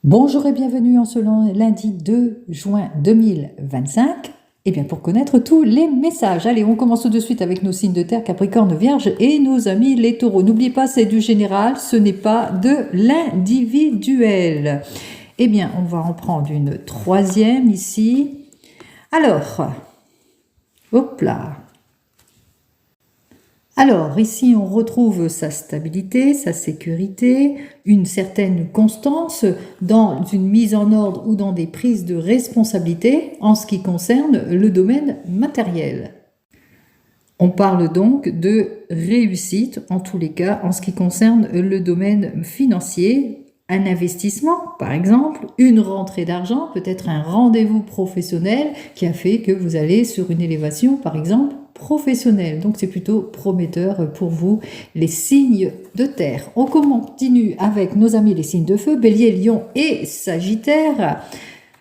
Bonjour et bienvenue en ce lundi 2 juin 2025. Et bien pour connaître tous les messages, allez, on commence tout de suite avec nos signes de terre, Capricorne, Vierge et nos amis les taureaux. N'oubliez pas, c'est du général, ce n'est pas de l'individuel. Eh bien, on va en prendre une troisième ici. Alors, hop là. Alors, ici, on retrouve sa stabilité, sa sécurité, une certaine constance dans une mise en ordre ou dans des prises de responsabilité en ce qui concerne le domaine matériel. On parle donc de réussite, en tous les cas, en ce qui concerne le domaine financier, un investissement, par exemple, une rentrée d'argent, peut-être un rendez-vous professionnel qui a fait que vous allez sur une élévation, par exemple, professionnelle. Donc, c'est plutôt prometteur pour vous, les signes de terre. On continue avec nos amis les signes de feu, Bélier, Lion et Sagittaire.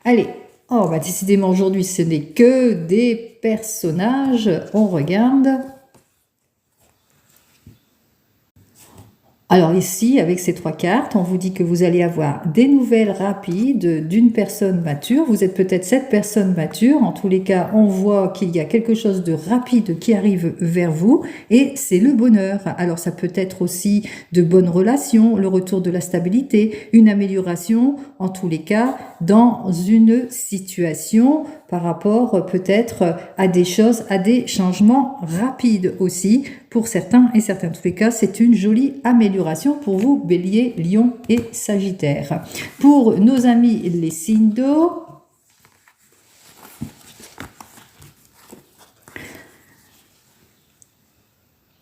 Allez, oh, bah, décidément, aujourd'hui, ce n'est que des personnages. On regarde. Alors ici, avec ces trois cartes, on vous dit que vous allez avoir des nouvelles rapides d'une personne mature. Vous êtes peut-être cette personne mature. En tous les cas, on voit qu'il y a quelque chose de rapide qui arrive vers vous et c'est le bonheur. Alors ça peut être aussi de bonnes relations, le retour de la stabilité, une amélioration, en tous les cas, dans une situation par rapport peut-être à des choses, à des changements rapides aussi pour certains et certains. En tous les cas, c'est une jolie amélioration pour vous, Bélier, Lion et Sagittaire. Pour nos amis les signes d'eau,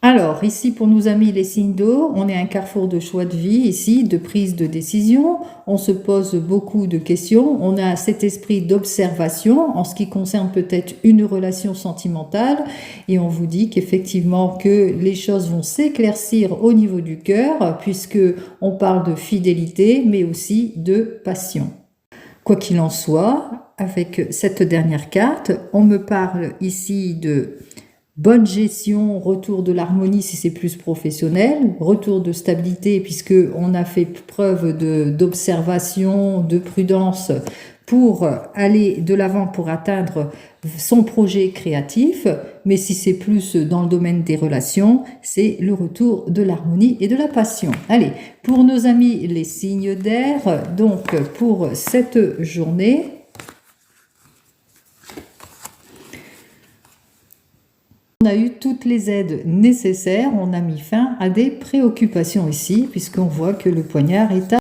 alors, ici, pour nos amis les signes d'eau, on est à un carrefour de choix de vie, ici, de prise de décision. On se pose beaucoup de questions. On a cet esprit d'observation en ce qui concerne peut-être une relation sentimentale. Et on vous dit qu'effectivement, que les choses vont s'éclaircir au niveau du cœur, puisque on parle de fidélité, mais aussi de passion. Quoi qu'il en soit, avec cette dernière carte, on me parle ici de bonne gestion, retour de l'harmonie si c'est plus professionnel, retour de stabilité puisque on a fait preuve d'observation, de prudence pour aller de l'avant pour atteindre son projet créatif. Mais si c'est plus dans le domaine des relations, c'est le retour de l'harmonie et de la passion. Allez, pour nos amis les signes d'air, donc pour cette journée, on a eu toutes les aides nécessaires, on a mis fin à des préoccupations ici, puisqu'on voit que le poignard est à